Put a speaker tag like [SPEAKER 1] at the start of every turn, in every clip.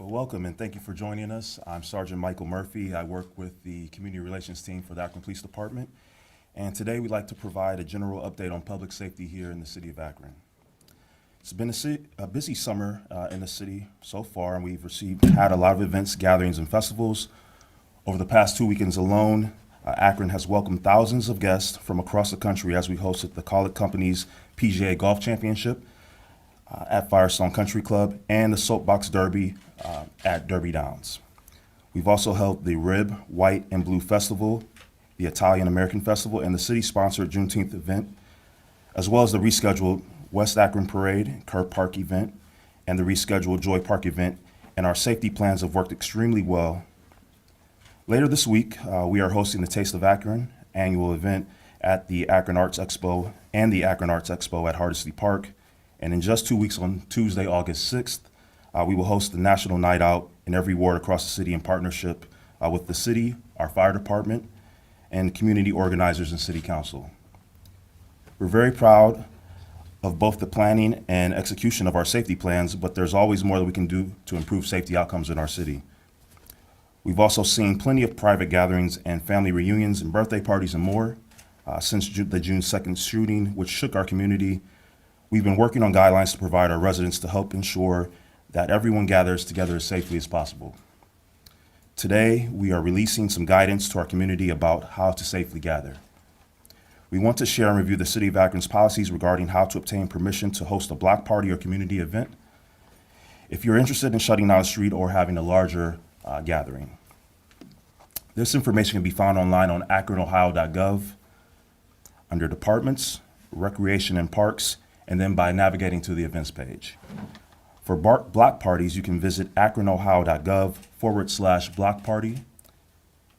[SPEAKER 1] Well, welcome and thank you for joining us. I'm Sergeant Michael Murphy. I work with the Community Relations team for the Akron Police Department. And today we'd like to provide a general update on public safety here in the city of Akron. It's been a busy summer in the city so far, and we've had a lot of events, gatherings, and festivals. Over the past 2 weekends alone, Akron has welcomed thousands of guests from across the country as we hosted the Call It Company's PGA Golf Championship at Firestone Country Club and the Soapbox Derby at Derby Downs. We've also held the Rib, White, and Blue Festival, the Italian American Festival, and the city-sponsored Juneteenth event, as well as the rescheduled West Akron Parade, Kerr Park event, and the rescheduled Joy Park event, and our safety plans have worked extremely well. Later this week, we are hosting the Taste of Akron annual event at the Akron Arts Expo and the Akron Arts Expo at Hardesty Park. And in just 2 weeks, on Tuesday, August 6th, we will host the National Night Out in every ward across the city in partnership with the city, our fire department, and community organizers and city council. We're very proud of both the planning and execution of our safety plans, but there's always more that we can do to improve safety outcomes in our city. We've also seen plenty of private gatherings and family reunions and birthday parties and more. Since the June 2nd shooting, which shook our community, we've been working on guidelines to provide our residents to help ensure that everyone gathers together as safely as possible. Today, we are releasing some guidance to our community about how to safely gather. We want to share and review the City of Akron's policies regarding how to obtain permission to host a block party or community event. If you're interested in shutting down a street or having a larger gathering. This information can be found online on akronohio.gov under Departments, Recreation and Parks, and then by navigating to the events page. For block parties, you can visit akronohio.gov/block party.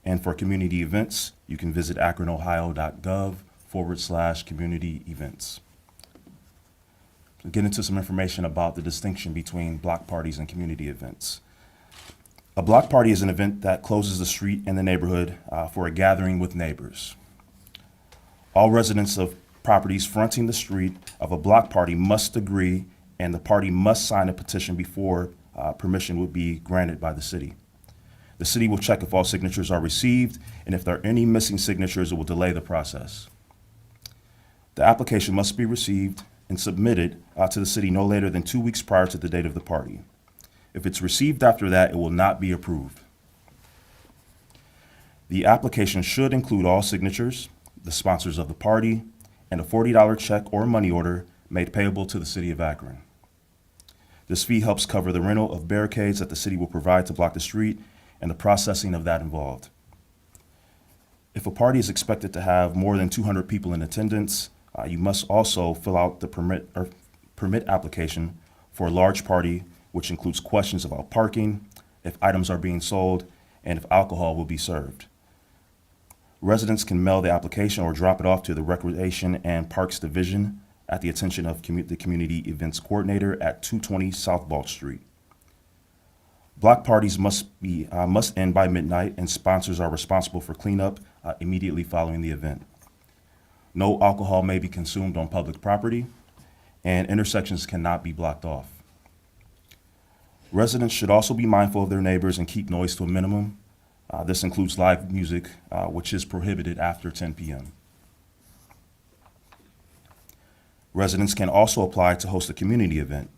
[SPEAKER 1] And for community events, you can visit akronohio.gov/community events. So get into some information about the distinction between block parties and community events. A block party is an event that closes the street in the neighborhood for a gathering with neighbors. All residents of properties fronting the street of a block party must agree, and the party must sign a petition before permission will be granted by the city. The city will check if all signatures are received, and if there are any missing signatures, it will delay the process. The application must be received and submitted to the city no later than 2 weeks prior to the date of the party. If it's received after that, it will not be approved. The application should include all signatures, the sponsors of the party, and a $40 check or money order made payable to the City of Akron. This fee helps cover the rental of barricades that the city will provide to block the street and the processing of that involved. If a party is expected to have more than 200 people in attendance, you must also fill out the permit application for a large party, which includes questions about parking, if items are being sold, and if alcohol will be served. Residents can mail the application or drop it off to the Recreation and Parks Division at the attention of the Community Events Coordinator at 220 South Balch Street. Block parties must end by midnight, and sponsors are responsible for cleanup immediately following the event. No alcohol may be consumed on public property, and intersections cannot be blocked off. Residents should also be mindful of their neighbors and keep noise to a minimum. This includes live music, which is prohibited after 10 p.m. Residents can also apply to host a community event.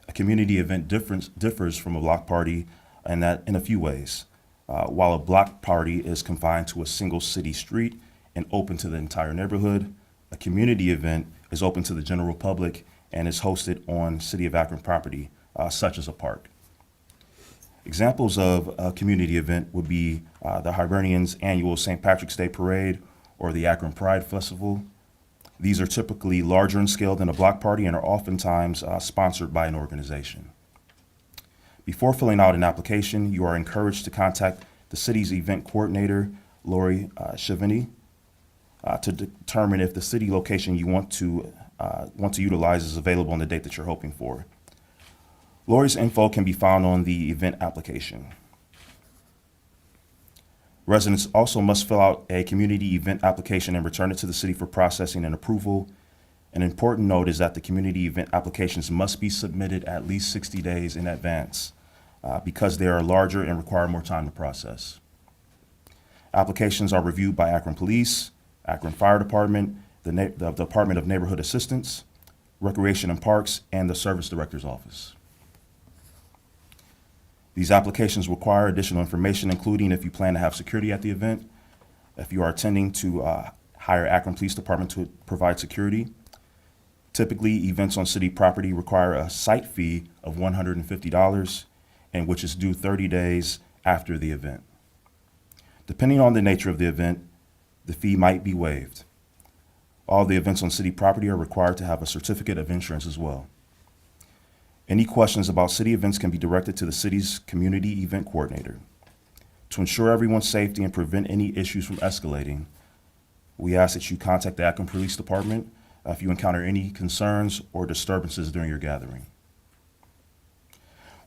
[SPEAKER 1] A community event differs from a block party in a few ways. While a block party is confined to a single city street and open to the entire neighborhood, a community event is open to the general public and is hosted on City of Akron property, such as a park. Examples of a community event would be the Hibernians' annual St. Patrick's Day Parade or the Akron Pride Festival. These are typically larger in scale than a block party and are oftentimes sponsored by an organization. Before filling out an application, you are encouraged to contact the city's event coordinator, Lori Schiavini, to determine if the city location you want to utilize is available on the date that you're hoping for. Lori's info can be found on the event application. Residents also must fill out a community event application and return it to the city for processing and approval. An important note is that the community event applications must be submitted at least 60 days in advance. because they are larger and require more time to process. Applications are reviewed by Akron Police, Akron Fire Department, the Department of Neighborhood Assistance, Recreation and Parks, and the Service Director's Office. These applications require additional information, including if you plan to have security at the event, if you are intending to hire Akron Police Department to provide security. Typically, events on city property require a site fee of $150, and which is due 30 days after the event. Depending on the nature of the event, the fee might be waived. All the events on city property are required to have a certificate of insurance as well. Any questions about city events can be directed to the city's community event coordinator. To ensure everyone's safety and prevent any issues from escalating, we ask that you contact the Akron Police Department if you encounter any concerns or disturbances during your gathering.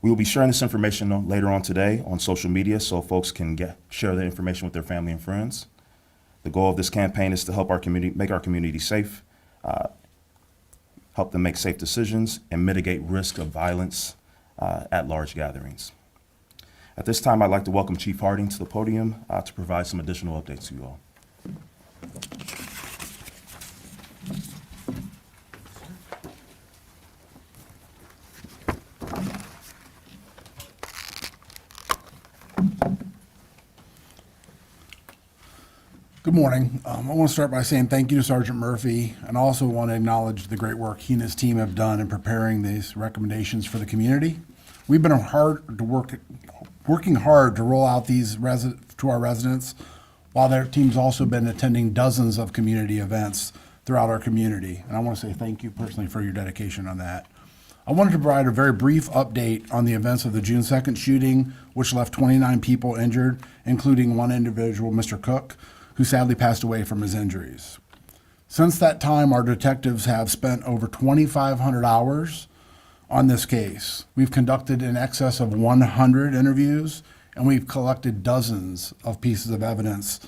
[SPEAKER 1] We will be sharing this information later on today on social media so folks can share the information with their family and friends. The goal of this campaign is to help our community, make our community safe, help them make safe decisions, and mitigate risk of violence at large gatherings. At this time, I'd like to welcome Chief Harding to the podium to provide some additional updates to you all.
[SPEAKER 2] Good morning. I want to start by saying thank you to Sergeant Murphy, and also want to acknowledge the great work he and his team have done in preparing these recommendations for the community. We've been working hard to roll out these to our residents, while their team's also been attending dozens of community events throughout our community. And I want to say thank you personally for your dedication on that. I wanted to provide a very brief update on the events of the June 2nd shooting, which left 29 people injured, including one individual, Mr. Cook, who sadly passed away from his injuries. Since that time, our detectives have spent over 2,500 hours on this case. We've conducted in excess of 100 interviews, and we've collected dozens of pieces of evidence,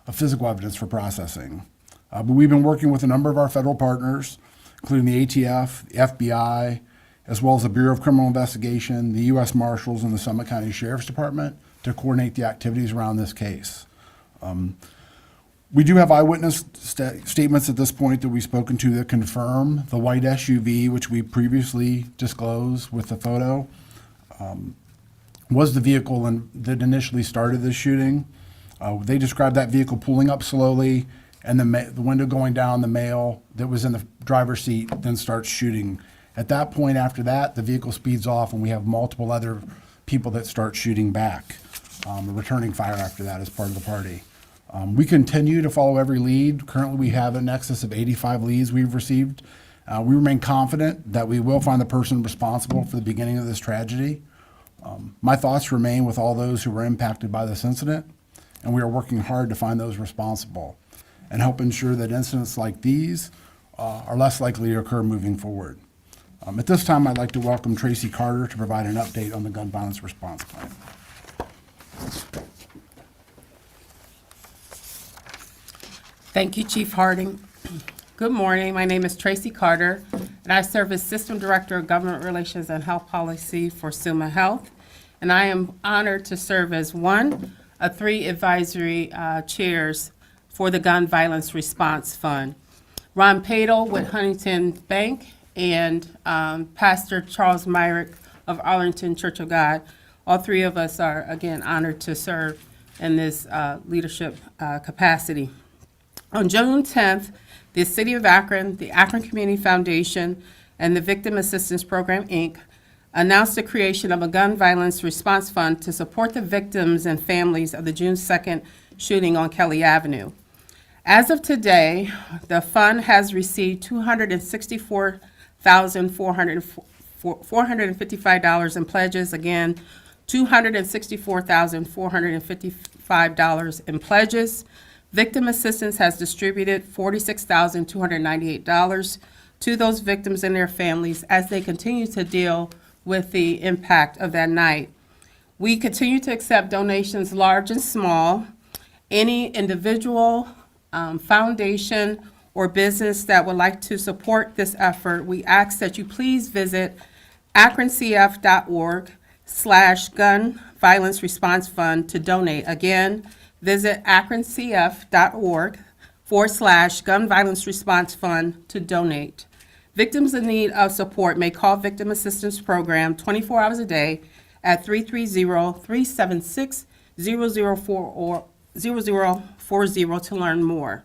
[SPEAKER 2] of physical evidence for processing. But we've been working with a number of our federal partners, including the ATF, the FBI, as well as the Bureau of Criminal Investigation, the U.S. Marshals, and the Summit County Sheriff's Department to coordinate the activities around this case. We do have eyewitness statements at this point that we've spoken to that confirm the white SUV, which we previously disclosed with the photo, was the vehicle that initially started this shooting. They described that vehicle pulling up slowly, and the window going down, the male that was in the driver's seat then starts shooting. At that point, after that, the vehicle speeds off, and we have multiple other people that start shooting back, returning fire after that as part of the party. We continue to follow every lead. Currently, we have in excess of 85 leads we've received. We remain confident that we will find the person responsible for the beginning of this tragedy. My thoughts remain with all those who were impacted by this incident, and we are working hard to find those responsible and help ensure that incidents like these are less likely to occur moving forward. At this time, I'd like to welcome Tracy Carter to provide an update on the gun violence response plan.
[SPEAKER 3] Thank you, Chief Harding. Good morning. My name is Tracy Carter, and I serve as System Director of Government Relations and Health Policy for SUMA Health. And I am honored to serve as one of 3 advisory chairs for the Gun Violence Response Fund. Ron Padel with Huntington Bank and Pastor Charles Myrick of Arlington Church of God. All 3 of us are, again, honored to serve in this leadership capacity. On June 10th, the City of Akron, the Akron Community Foundation, and the Victim Assistance Program, Inc., announced the creation of a gun violence response fund to support the victims and families of the June 2nd shooting on Kelly Avenue. As of today, the fund has received $264,455 in pledges. Again, $264,455 in pledges. Victim Assistance has distributed $46,298 to those victims and their families as they continue to deal with the impact of that night. We continue to accept donations large and small. Any individual, foundation, or business that would like to support this effort, we ask that you please visit akroncf.org /Gun Violence Response Fund to donate. Again, visit akroncf.org/Gun Violence Response Fund to donate. Victims in need of support may call Victim Assistance Program 24 hours a day at 330-376-0040 to learn more.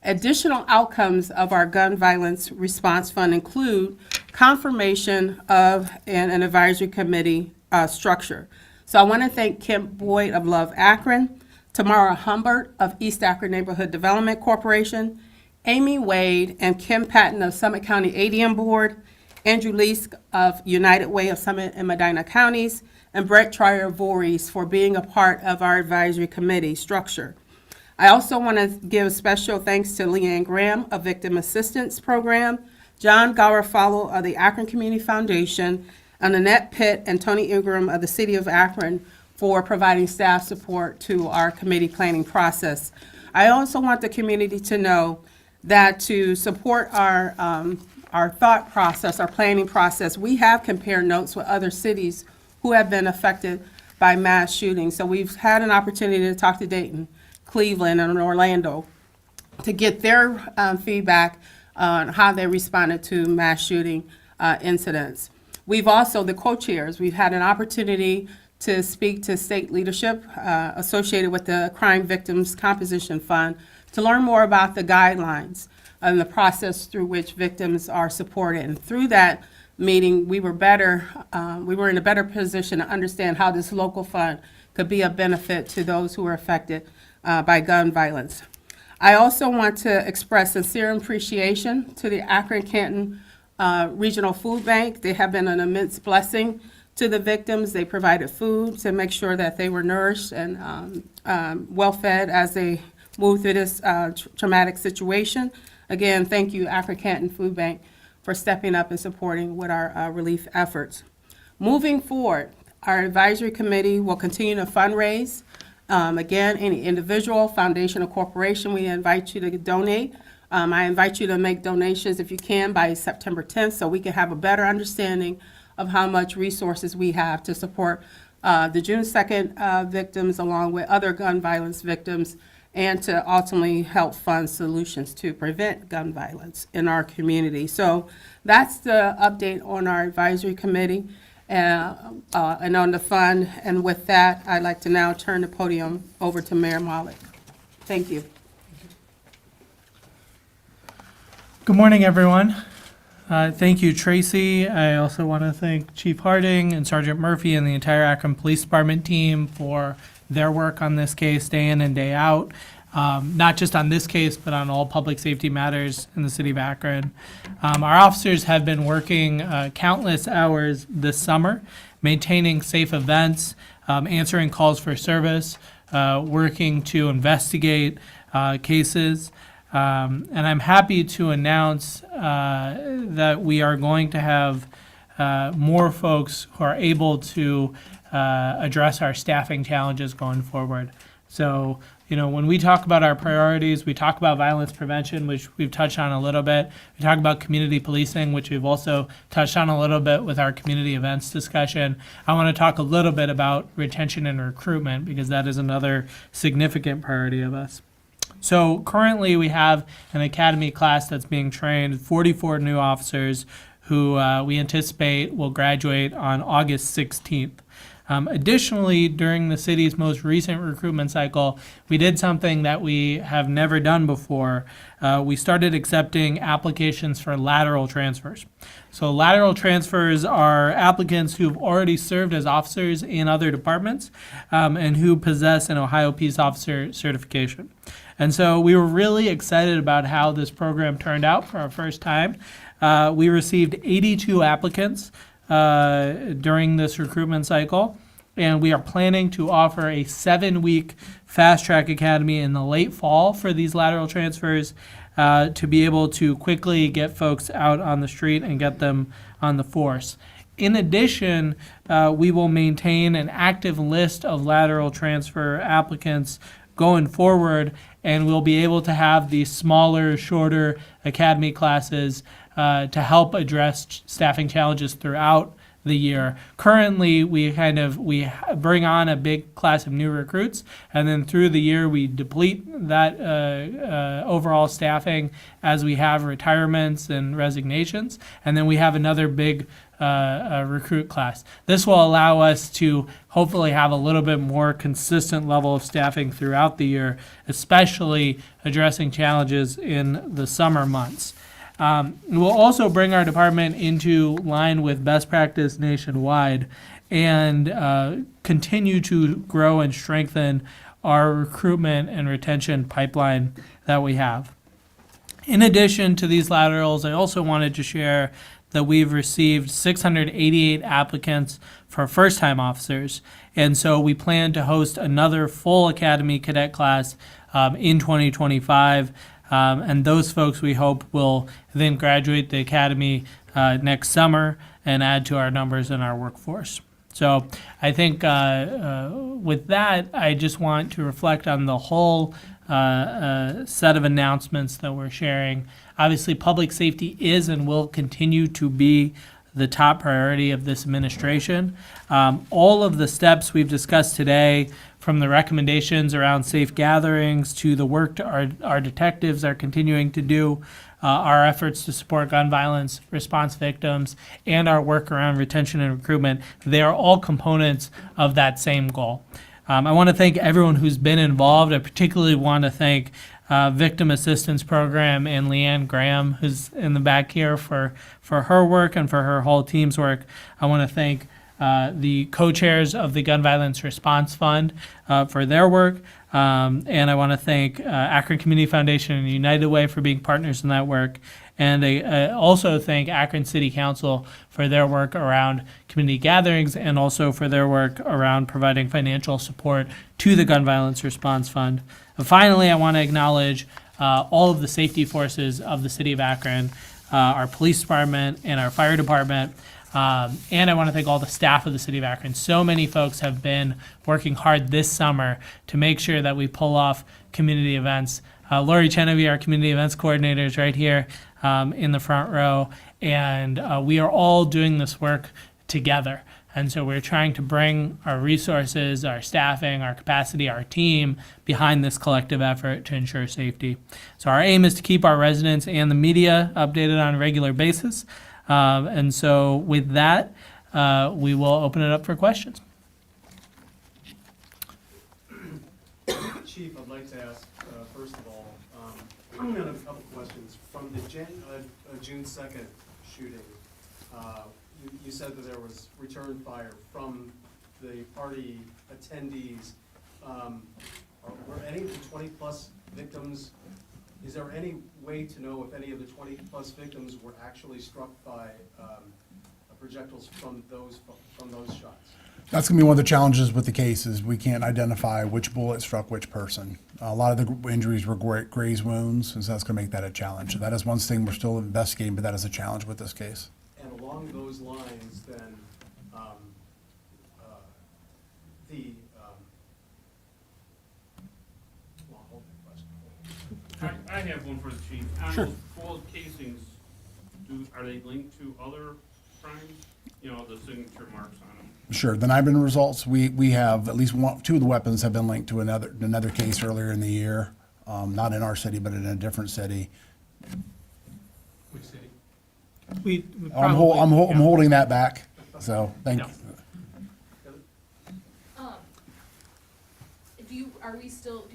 [SPEAKER 3] Additional outcomes of our Gun Violence Response Fund include confirmation of an advisory committee structure. So I want to thank Kim Boyd of Love Akron, Tamara Humbert of East Akron Neighborhood Development Corporation, Amy Wade and Kim Patton of Summit County ADM Board, Andrew Leask of United Way of Summit and Medina Counties, and Brett Trier Voorhees for being a part of our advisory committee structure. I also want to give special thanks to Leanne Graham of Victim Assistance Program, John Garofalo of the Akron Community Foundation, and Annette Pitt and Tony Ingram of the City of Akron for providing staff support to our committee planning process. I also want the community to know that to support our thought process, our planning process, we have compared notes with other cities who have been affected by mass shootings. So we've had an opportunity to talk to Dayton, Cleveland, and Orlando to get their feedback on how they responded to mass shooting incidents. We've also, the co-chairs, we've had an opportunity to speak to state leadership associated with the Crime Victims Composition Fund to learn more about the guidelines and the process through which victims are supported. And through that meeting, we were in a better position to understand how this local fund could be a benefit to those who are affected by gun violence. I also want to express sincere appreciation to the Akron-Canton Regional Food Bank. They have been an immense blessing to the victims. They provided food to make sure that they were nourished and well-fed as they moved through this traumatic situation. Again, thank you, Akron-Canton Food Bank, for stepping up and supporting with our relief efforts. Moving forward, our advisory committee will continue to fundraise. Again, any individual, foundation, or corporation, we invite you to donate. I invite you to make donations if you can by September 10th so we can have a better understanding of how much resources we have to support the June 2nd victims along with other gun violence victims and to ultimately help fund solutions to prevent gun violence in our community. So that's the update on our advisory committee and on the fund. And with that, I'd like to now turn the podium over to Mayor Malik. Thank you.
[SPEAKER 4] Good morning, everyone. Thank you, Tracy. I also want to thank Chief Harding and Sergeant Murphy and the entire Akron Police Department team for their work on this case day in and day out, not just on this case, but on all public safety matters in the city of Akron. Our officers have been working countless hours this summer, maintaining safe events, answering calls for service, working to investigate cases. And I'm happy to announce that we are going to have more folks who are able to address our staffing challenges going forward. So, when we talk about our priorities, we talk about violence prevention, which we've touched on a little bit. We talk about community policing, which we've also touched on a little bit with our community events discussion. I want to talk a little bit about retention and recruitment because that is another significant priority of us. So currently we have an academy class that's being trained, 44 new officers who we anticipate will graduate on August 16th. Additionally, during the city's most recent recruitment cycle, we did something that we have never done before. We started accepting applications for lateral transfers. So lateral transfers are applicants who've already served as officers in other departments and who possess an Ohio Peace Officer certification. And so we were really excited about how this program turned out for our first time. We received 82 applicants during this recruitment cycle, and we are planning to offer a 7-week fast track academy in the late fall for these lateral transfers to be able to quickly get folks out on the street and get them on the force. In addition, we will maintain an active list of lateral transfer applicants going forward, and we'll be able to have these smaller, shorter academy classes to help address staffing challenges throughout the year. Currently, we bring on a big class of new recruits, and then through the year we deplete that overall staffing as we have retirements and resignations, and then we have another big recruit class. This will allow us to hopefully have a little bit more consistent level of staffing throughout the year, especially addressing challenges in the summer months. We'll also bring our department into line with best practice nationwide and continue to grow and strengthen our recruitment and retention pipeline that we have. In addition to these laterals, I also wanted to share that we've received 688 applicants for first-time officers, and so we plan to host another full Academy cadet class in 2025. And those folks we hope will then graduate the academy next summer and add to our numbers in our workforce. So I think with that, I just want to reflect on the whole set of announcements that we're sharing. Obviously, public safety is and will continue to be the top priority of this administration. All of the steps we've discussed today, from the recommendations around safe gatherings to the work our detectives are continuing to do, our efforts to support gun violence response victims, and our work around retention and recruitment, they are all components of that same goal. I want to thank everyone who's been involved. I particularly want to thank Victim Assistance Program and Leanne Graham, who's in the back here, for her work and for her whole team's work. I want to thank the co-chairs of the Gun Violence Response Fund for their work. And I want to thank Akron Community Foundation and United Way for being partners in that work. And I also thank Akron City Council for their work around community gatherings and also for their work around providing financial support to the Gun Violence Response Fund. And finally, I want to acknowledge all of the safety forces of the city of Akron, our police department and our fire department. And I want to thank all the staff of the city of Akron. So many folks have been working hard this summer to make sure that we pull off community events. Lori Chenevy, our community events coordinator, is right here in the front row. And we are all doing this work together. And so we're trying to bring our resources, our staffing, our capacity, our team behind this collective effort to ensure safety. So our aim is to keep our residents and the media updated on a regular basis. And so with that, we will open it up for questions.
[SPEAKER 5] Chief, I'd like to ask, first of all, I have a couple questions. From the June 2nd shooting, you said that there was return fire from the party attendees. Were any of the 20-plus victims, is there any way to know if any of the 20-plus victims were actually struck by projectiles from those shots?
[SPEAKER 2] That's going to be one of the challenges with the case is we can't identify which bullet struck which person. A lot of the injuries were graze wounds, and so that's going to make that a challenge. So that is one thing we're still investigating, but that is a challenge with this case.
[SPEAKER 5] And along those lines, then, well, hold that question.
[SPEAKER 6] I have one for the chief.
[SPEAKER 2] Sure.
[SPEAKER 6] On those bullet casings, are they linked to other crimes? You know, the signature marks on them?
[SPEAKER 2] Sure. The NIBIN results, we have at least two of the weapons have been linked to another case earlier in the year, not in our city, but in a different city.
[SPEAKER 6] Which city?
[SPEAKER 4] We
[SPEAKER 2] I'm
[SPEAKER 4] probably, yeah.
[SPEAKER 2] holding that back. So thank
[SPEAKER 4] Yeah.
[SPEAKER 2] you.
[SPEAKER 7] Do we still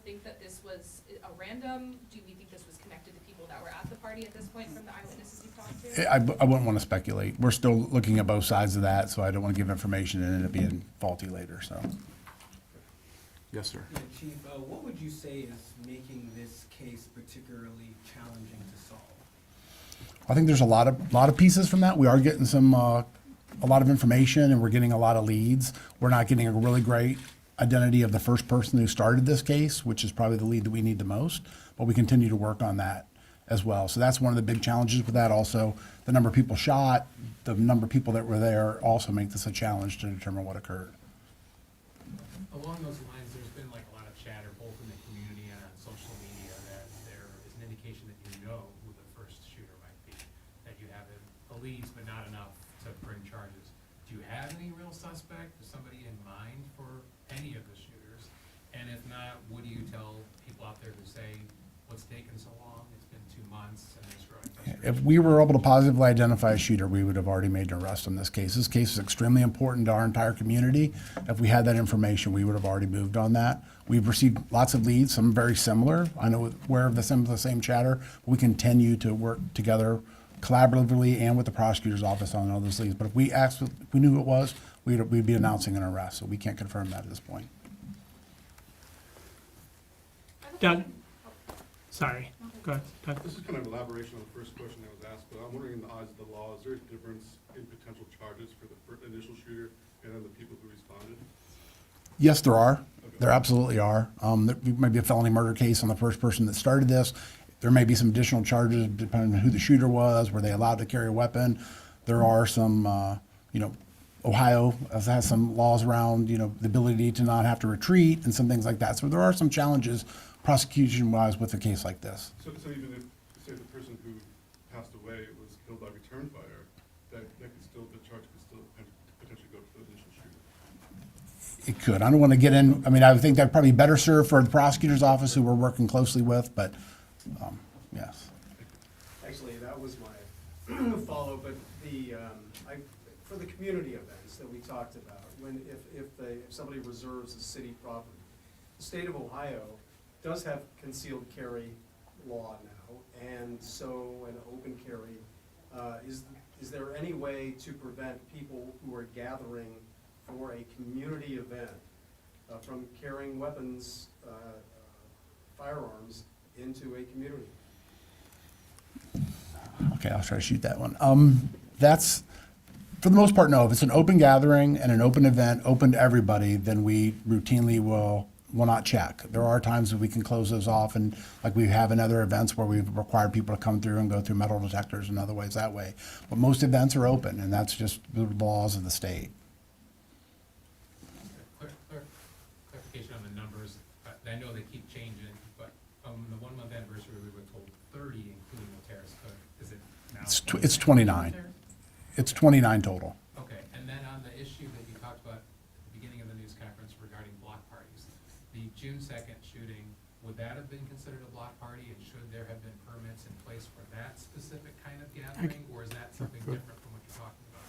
[SPEAKER 7] think that this was a random? Do we think this was connected to people that were at the party at this point from the eyewitnesses you've talked to?
[SPEAKER 2] I wouldn't want to speculate. We're still looking at both sides of that, so I don't want to give information and end up being faulty later, so.
[SPEAKER 1] Yes, sir.
[SPEAKER 8] Yeah, Chief, what would you say is making this case particularly challenging to solve?
[SPEAKER 2] I think there's a lot of pieces from that. We are getting a lot of information and we're getting a lot of leads. We're not getting a really great identity of the first person who started this case, which is probably the lead that we need the most, but we continue to work on that as well. So that's one of the big challenges with that. Also, the number of people shot, the number of people that were there also make this a challenge to determine what occurred.
[SPEAKER 9] Along those lines, there's been like a lot of chatter, both in the community and on social media, that there is an indication that you know who the first shooter might be, that you have a leads, but not enough to to bring charges. Do you have any real suspect, or somebody in mind for any of the shooters? And if not, what do you tell people out there who say, what's taking so long? It's been 2 months and there's growing frustration.
[SPEAKER 2] If we were able to positively identify a shooter, we would have already made an arrest in this case. This case is extremely important to our entire community. If we had that information, we would have already moved on that. We've received lots of leads, some very similar. I know aware of some of the same chatter. We continue to work together collaboratively and with the prosecutor's office on all those leads. But if we knew who it was, we'd be announcing an arrest. So we can't confirm that at this point.
[SPEAKER 4] Doug? Sorry, go ahead, Doug.
[SPEAKER 10] This is kind of elaboration on the first question that was asked, but I'm wondering in the eyes of the law, is there a difference in potential charges for the initial shooter and then the people who responded?
[SPEAKER 2] Yes, there are. There absolutely are. There might be a felony murder case on the first person that started this. There may be some additional charges depending on who the shooter was. Were they allowed to carry a weapon? There are some, Ohio has some laws around, the ability to not have to retreat and some things like that. So there are some challenges prosecution-wise with a case like this.
[SPEAKER 10] So even if, say, the person who passed away was killed by return fire, the charge could still potentially go to the initial shooter?
[SPEAKER 2] It could. I don't want to get in, I would think that'd probably be better served for the prosecutor's office who we're working closely with, but, yes.
[SPEAKER 5] Actually, that was my follow, but for the community events that we talked about, if somebody reserves a city property, the state of Ohio does have concealed carry law now, and so an open carry, is there any way to prevent people who are gathering for a community event from carrying weapons, firearms, into a community?
[SPEAKER 2] Okay, I'll try to shoot that one. That's, for the most part, no. If it's an open gathering and an open event, open to everybody, then we routinely will not check. There are times that we can close those off, and like we have in other events where we've required people to come through and go through metal detectors and other ways that way. But most events are open, and that's just the laws of the state.
[SPEAKER 9] Clarification on the numbers. I know they keep changing, but the 1 month anniversary, we were told 30, including the terrace code. Is it now?
[SPEAKER 2] It's 29. It's 29 total.
[SPEAKER 9] Okay, and then on the issue that you talked about at the beginning of the news conference regarding block parties, the June 2nd shooting, would that have been considered a block party, and should there have been permits in place for that specific kind of gathering, or is that something different from what you're talking about?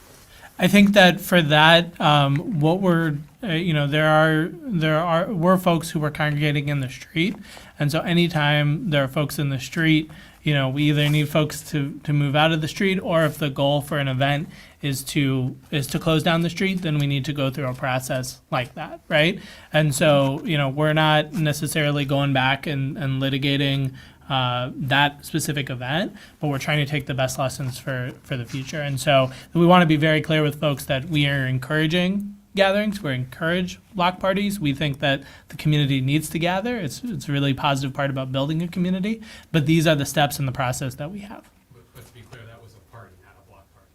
[SPEAKER 4] I think that for that, what we're, we're folks who were congregating in the street, and so anytime there are folks in the street, we either need folks to move out of the street, or if the goal for an event is to close down the street, then we need to go through a process like that, right? And so, we're not necessarily going back and litigating that specific event, but we're trying to take the best lessons for the future. And so we want to be very clear with folks that we are encouraging gatherings, we encourage block parties. We think that the community needs to gather. It's a really positive part about building a community, but these are the steps in the process that we have.
[SPEAKER 9] But to be clear, that was a party, not a block party.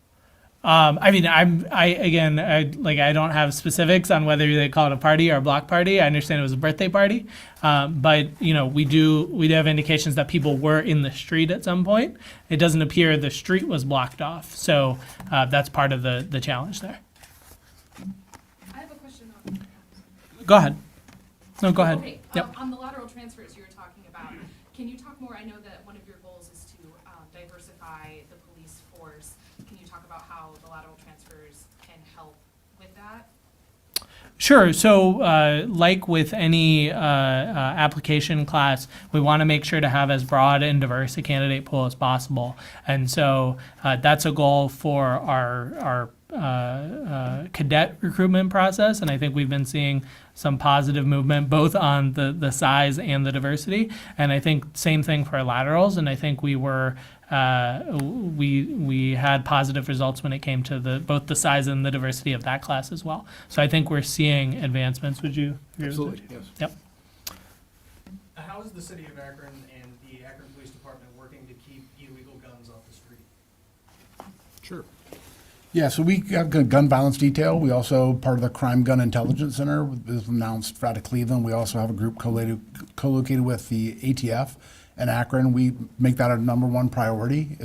[SPEAKER 4] I don't have specifics on whether they call it a party or a block party. I understand it was a birthday party, but we do have indications that people were in the street at some point. It doesn't appear the street was blocked off, so that's part of the challenge there.
[SPEAKER 7] I have a question on.
[SPEAKER 4] Go ahead. No, go ahead.
[SPEAKER 7] Okay,
[SPEAKER 4] Yep.
[SPEAKER 7] on the lateral transfers you were talking about, can you talk more? I know that one of your goals is to diversify the police force. Can you talk about how the lateral transfers can help with that?
[SPEAKER 4] Sure. So, like with any application class, we want to make sure to have as broad and diverse a candidate pool as possible. And so that's a goal for our cadet recruitment process. And I think we've been seeing some positive movement both on the size and the diversity. And I think same thing for laterals. And I think we were we had positive results when it came to both the size and the diversity of that class as well. So I think we're seeing advancements. Would you agree with that?
[SPEAKER 2] Absolutely, yes.
[SPEAKER 4] Yep.
[SPEAKER 5] How is the city of Akron and the Akron Police Department working to keep illegal guns off the street?
[SPEAKER 2] Sure. Yeah, so we have a gun violence detail. We also, part of the Crime Gun Intelligence Center, was announced out of Cleveland. We also have a group co-located with the ATF in Akron. We make that our number one priority.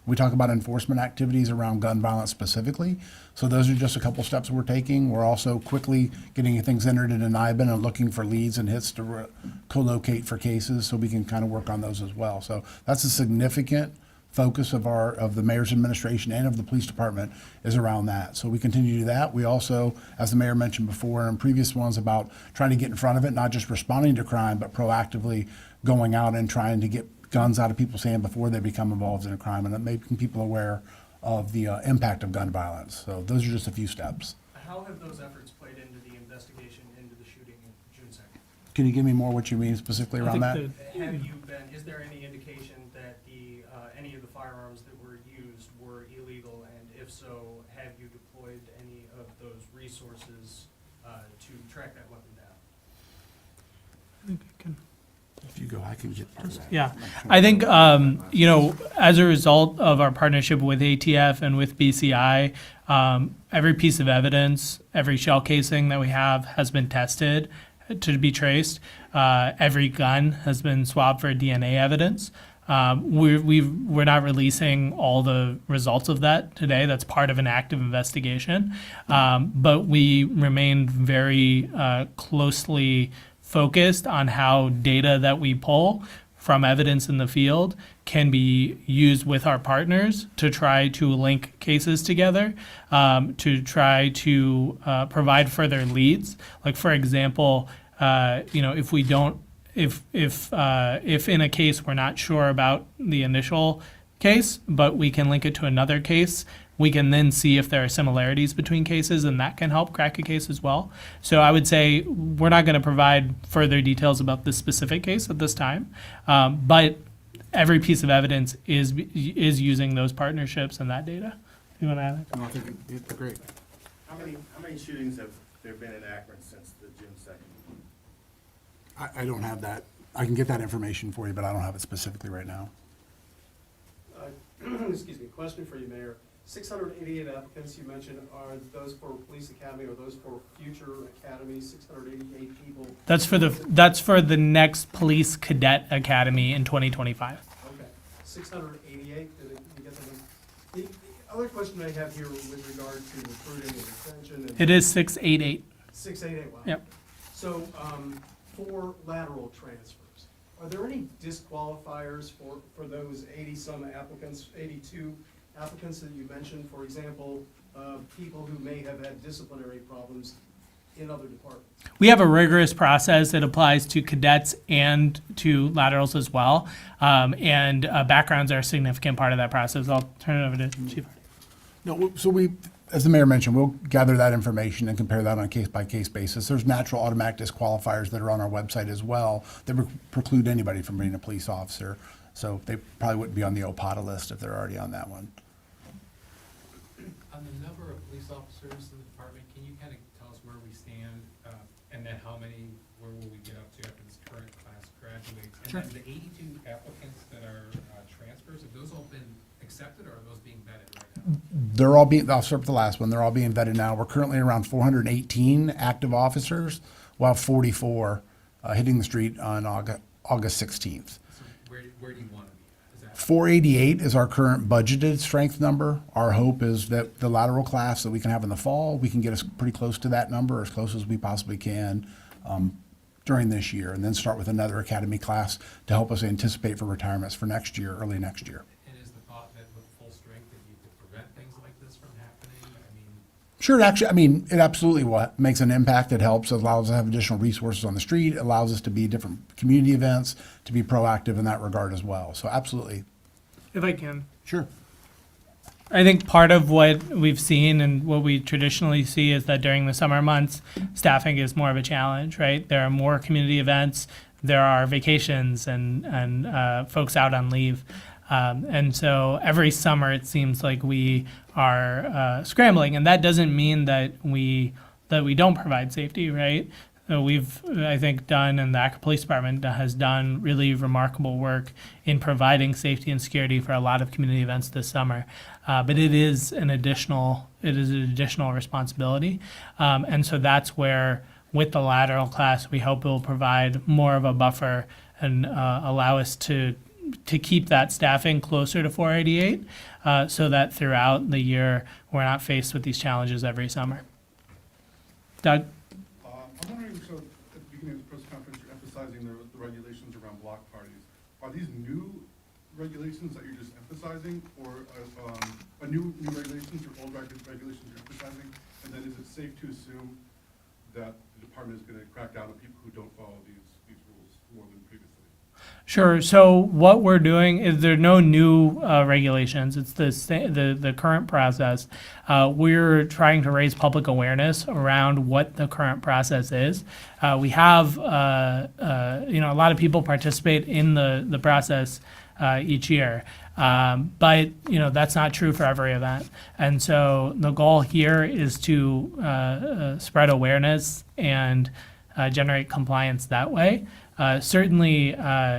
[SPEAKER 2] We talk about enforcement activities around gun violence specifically. So those are just a couple steps we're taking. We're also quickly getting things entered in an IBIN and looking for leads and hits to co-locate for cases, so we can kind of work on those as well. So that's a significant focus of the mayor's administration and of the police department is around that. So we continue to do that. We also, as the mayor mentioned before in previous ones, about trying to get in front of it, not just responding to crime, but proactively going out and trying to get guns out of people's hand before they become involved in a crime, and making people aware of the impact of gun violence. So those are just a few steps.
[SPEAKER 5] How have those efforts played into the investigation into the shooting in June 2nd?
[SPEAKER 2] Can you give me more what you mean specifically around that?
[SPEAKER 5] Is there any indication that any of the firearms that were used were illegal? And if so, have you deployed any of those resources to track that weapon down?
[SPEAKER 4] I think I can.
[SPEAKER 2] If you go, I can get part of that.
[SPEAKER 4] Yeah, I think, as a result of our partnership with ATF and with BCI, every piece of evidence, every shell casing that we have has been tested to be traced. Every gun has been swabbed for DNA evidence. We're not releasing all the results of that today. That's part of an active investigation. But we remain very closely focused on how data that we pull from evidence in the field can be used with our partners to try to link cases together, to try to provide further leads. Like, for example, if we don't, if in a case we're not sure about the initial case, but we can link it to another case, we can then see if there are similarities between cases, and that can help crack a case as well. So I would say we're not going to provide further details about this specific case at this time, but every piece of evidence is using those partnerships and that data. You want to add that?
[SPEAKER 2] No, I think it's great.
[SPEAKER 11] How many shootings have there been in Akron since the June 2nd?
[SPEAKER 2] I don't have that. I can get that information for you, but I don't have it specifically right now.
[SPEAKER 5] Excuse me, question for you, Mayor. 688 applicants you mentioned, are those for police academy, or those for future academies, 688 people?
[SPEAKER 4] That's for the next police cadet academy in 2025.
[SPEAKER 5] Okay, 688, did you get them? The other question I have here with regard to recruiting and retention. And
[SPEAKER 4] It is 688.
[SPEAKER 5] 688, wow.
[SPEAKER 4] Yep.
[SPEAKER 5] So, for lateral transfers, are there any disqualifiers for those 80-some applicants, 82 applicants that you mentioned? For example, people who may have had disciplinary problems in other departments?
[SPEAKER 4] We have a rigorous process that applies to cadets and to laterals as well, and backgrounds are a significant part of that process. I'll turn it over to Chief.
[SPEAKER 2] No, so as the mayor mentioned, we'll gather that information and compare that on a case-by-case basis. There's natural automatic disqualifiers that are on our website as well that preclude anybody from being a police officer. So they probably wouldn't be on the OPATA list if they're already on that one.
[SPEAKER 9] On the number of police officers in the department, can you kind of tell us where we stand, and then where will we get up to after this current class graduates?
[SPEAKER 2] Sure.
[SPEAKER 9] And then the 82 applicants that are transfers, have those all been accepted, or are those being vetted right now?
[SPEAKER 2] I'll start with the last one. They're all being vetted now. We're currently around 418 active officers, while 44 hitting the street on August 16th.
[SPEAKER 9] So where do you want to be? Is that
[SPEAKER 2] 488 is our current budgeted strength number. Our hope is that the lateral class that we can have in the fall, we can get us pretty close to that number, as close as we possibly can during this year, and then start with another academy class to help us anticipate for retirements for next year, early next year.
[SPEAKER 9] And is the thought that with full strength that you could prevent things like this from happening? I mean,
[SPEAKER 2] Sure, it absolutely makes an impact. It helps, it allows us to have additional resources on the street, it allows us to be different community events, to be proactive in that regard as well. So absolutely.
[SPEAKER 4] If I can.
[SPEAKER 2] Sure.
[SPEAKER 4] I think part of what we've seen and what we traditionally see is that during the summer months, staffing is more of a challenge, right? There are more community events, there are vacations and folks out on leave. And so every summer it seems like we are scrambling, and that doesn't mean that we don't provide safety, right? We've, I think, done, and the Akron Police Department has done really remarkable work in providing safety and security for a lot of community events this summer. But it is an additional responsibility. And so that's where with the lateral class, we hope it will provide more of a buffer and allow us to keep that staffing closer to 488, so that throughout the year, we're not faced with these challenges every summer. Doug?
[SPEAKER 10] I'm wondering, so at the beginning of the press conference, you're emphasizing the regulations around block parties. Are these new regulations that you're just emphasizing, or new regulations or old regulations you're emphasizing? And then is it safe to assume that the department is going to crack down on people who don't follow these rules more than previously?
[SPEAKER 4] Sure. So what we're doing is there are no new regulations. It's the current process. We're trying to raise public awareness around what the current process is. We have a lot of people participate in the process each year. But that's not true for every event. And so the goal here is to spread awareness and generate compliance that way. Certainly,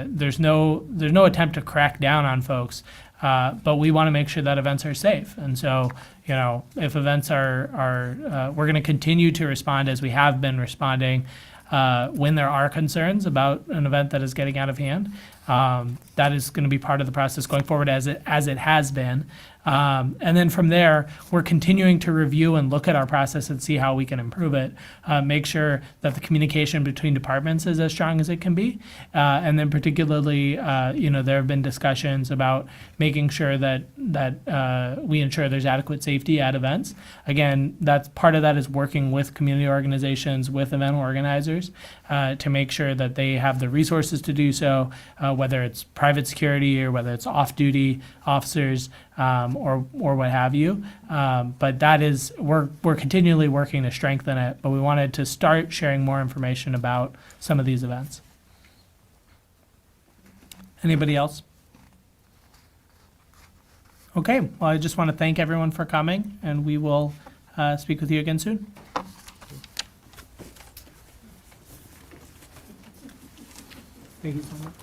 [SPEAKER 4] there's no attempt to crack down on folks, but we want to make sure that events are safe. And so, if events are we're going to continue to respond as we have been responding when there are concerns about an event that is getting out of hand. That is going to be part of the process going forward as it has been. And then from there, we're continuing to review and look at our process and see how we can improve it. Make sure that the communication between departments is as strong as it can be. And then particularly, there have been discussions about making sure that we ensure there's adequate safety at events. Again, that's part of that is working with community organizations, with event organizers, to make sure that they have the resources to do so, whether it's private security or whether it's off-duty officers, or what have you. But that is, we're continually working to strengthen it, but we wanted to start sharing more information about some of these events. Anybody else? Okay, well, I just want to thank everyone for coming, and we will speak with you again soon. Thank you so much.